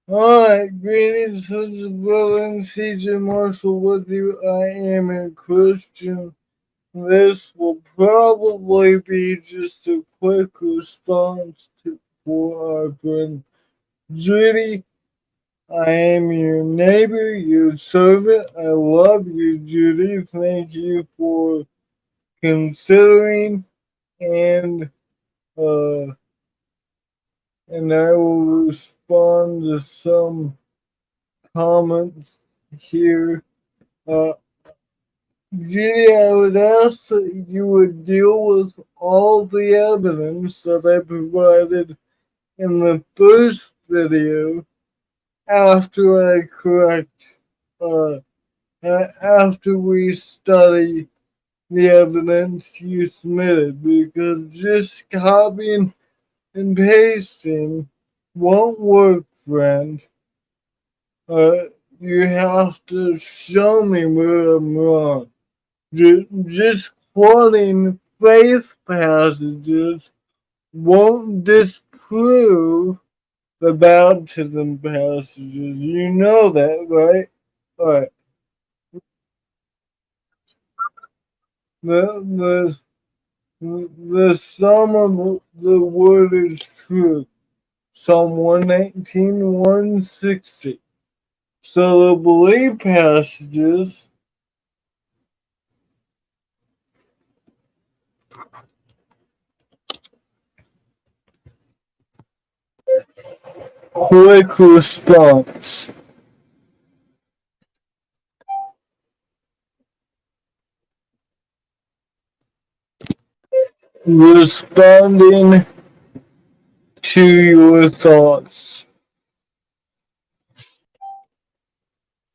Alright, greetings, sons of brother and CJ Marshall with you. I am a Christian. This will probably be just a quick response for our friend Judy. I am your neighbor, your servant. I love you, Judy. Thank you for considering and uh I will respond to some comments here. Uh, Judy, I would ask that you would deal with all the evidence that I provided in the first video after I correct, uh, after we study the evidence you submitted, because just copying and pasting won't work, friend. Uh, you have to show me where I'm wrong. Just quoting faith passages won't disprove the baptism passages. You know that, right? Alright. The, the sum of the word is truth. Psalm 119, 160. So the belief passages quick response. Responding to your thoughts.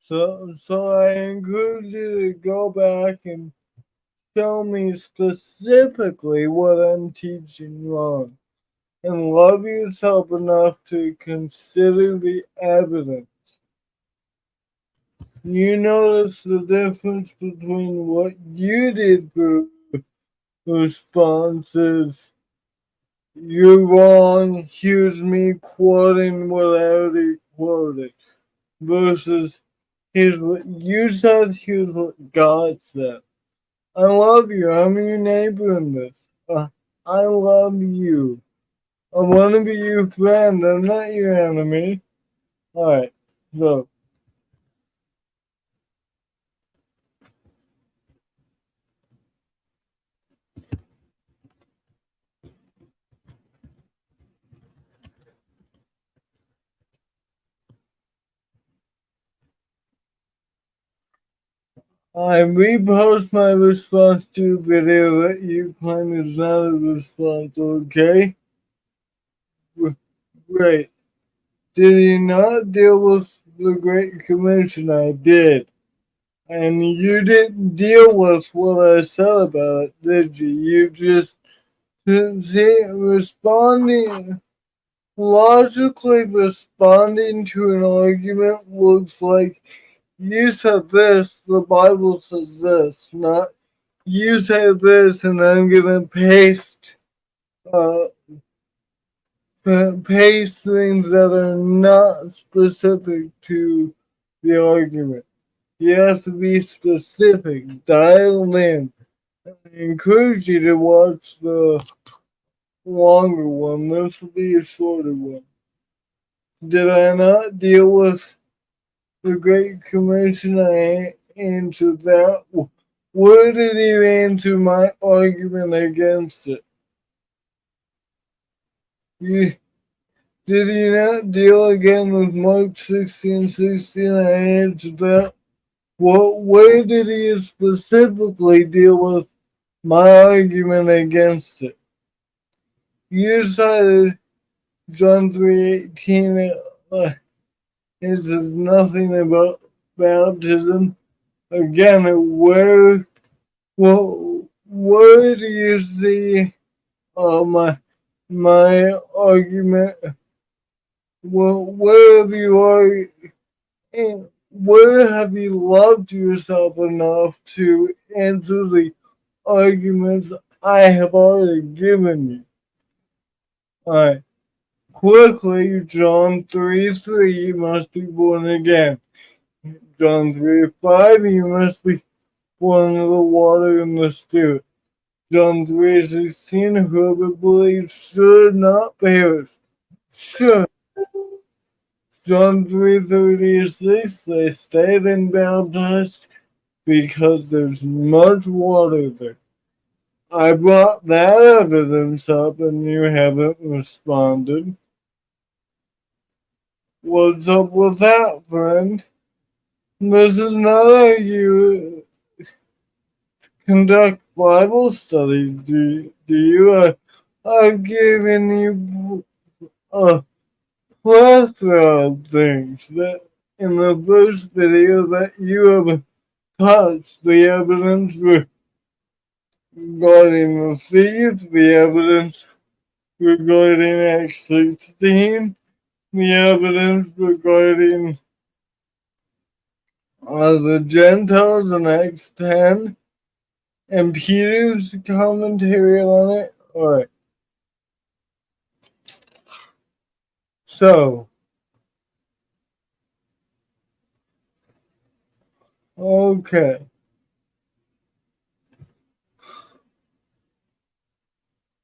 So I encourage you to go back and show me specifically what I'm teaching wrong. And love yourself enough to consider the evidence. You notice the difference between what you did for responses. You're wrong. Here's me quoting what I already quoted. Versus, here's what you said, here's what God said. I love you. I'm your neighbor in this. I love you. I want to be your friend. I'm not your enemy. Alright, so I repost my response to a video that you claim is not a response, okay? Great. Did you not deal with the Great Commission? I did. And you didn't deal with what I said about it, did you? You just see, logically responding to an argument looks like you said this, the Bible says this, not you say this and I'm gonna uh, paste things that are not specific to the argument. You have to be specific, dial in. I encourage you to watch the longer one. This will be a shorter one. Did I not deal with the Great Commission? I answered that. Where did you answer my argument against it? You, did you not deal again with Mark 16:16? I answered that. Where did he specifically deal with my argument against it? You cited John 3:18. It says nothing about baptism. Again, where do you see my argument? Where have you where have you loved yourself enough to answer the arguments I have already given you? Alright, quickly. John 3:3, you must be born again. John 3:5, you must be born of the water and the Spirit. John 3:16, whoever believes should not perish. Should. John 3:36, they stayed and baptized because there's much water there. I brought that evidence up and you haven't responded. What's up with that, friend? This is not how you conduct Bible studies, do you? I've given you a plethora of things that in the first video that you have touched the evidence regarding the thieves, the evidence regarding Acts 16, the evidence regarding the Gentiles in Acts 10, and Peter's commentary on it. Alright. So, okay.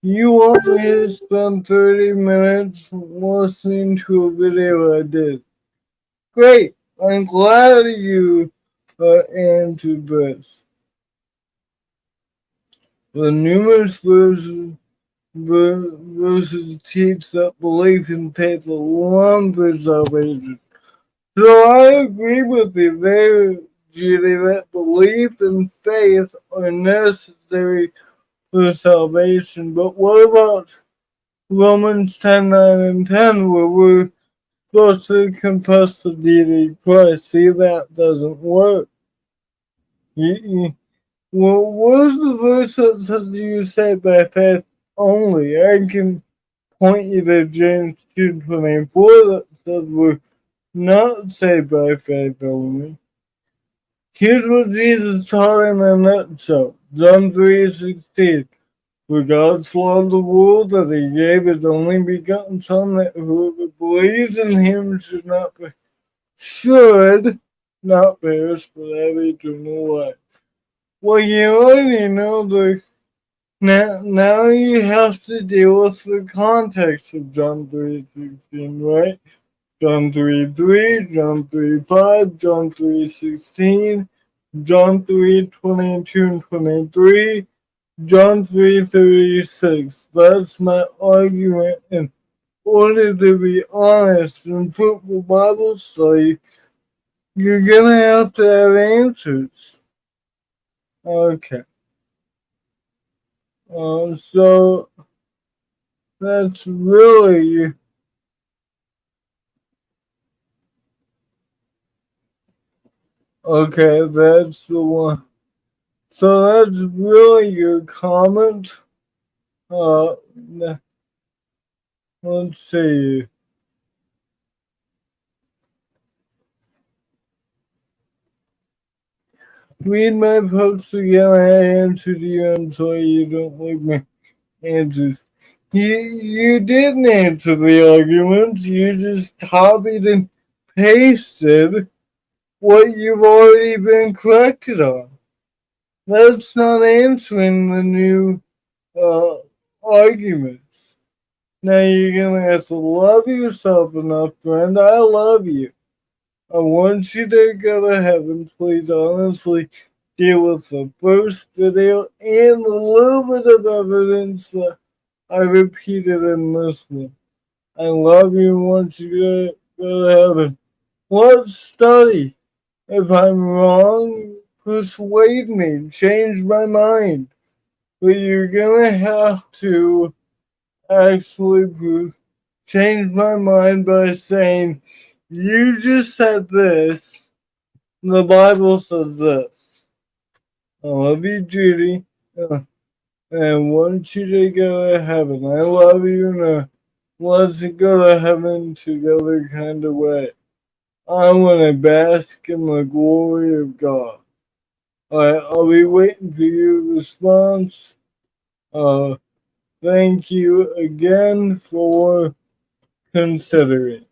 You want me to spend 30 minutes listening to a video I did. Great. I'm glad you answered this. The numerous verses teach that belief in faith alone for salvation. So I agree with you there, Judy, that belief and faith are necessary for salvation. But what about Romans 10:9 and 10, where we're supposed to confess the deity of Christ? See, that doesn't work. Well, where's the verse that says you say by faith only? I can point you to James 2:24 that says we're not saved by faith only. Here's what Jesus taught in a nutshell. John 3:16. For God so loved the world that he gave his only begotten Son, that whoever believes in him should not perish, but have eternal life. Well, you already know now you have to deal with the context of John 3:16, right? John 3:3, John 3:5, John 3:16, John 3:22 and 23, John 3:36. That's my argument. In order to be honest and fruitful Bible study, you're gonna have to have answers. Okay. So that's really okay. That's the one. So that's really your comment. Uh, let's see. Read my post again. I answered you. I'm sorry you don't like my answers. You didn't answer the arguments. You just copied and pasted what you've already been corrected on. That's not answering the new arguments. Now you're gonna have to love yourself enough, friend. I love you. I want you to go to heaven. Please honestly deal with the first video and a little bit of evidence that I repeated in this one. I love you and want you to go to heaven. Let's study. If I'm wrong, persuade me, change my mind. But you're gonna have to actually change my mind by saying, you just said this, the Bible says this. I love you, Judy, and I want you to go to heaven. I love you in a let's go to heaven together kind of way. I want to bask in the glory of God. Alright, I'll be waiting for your response. Thank you again for consider it.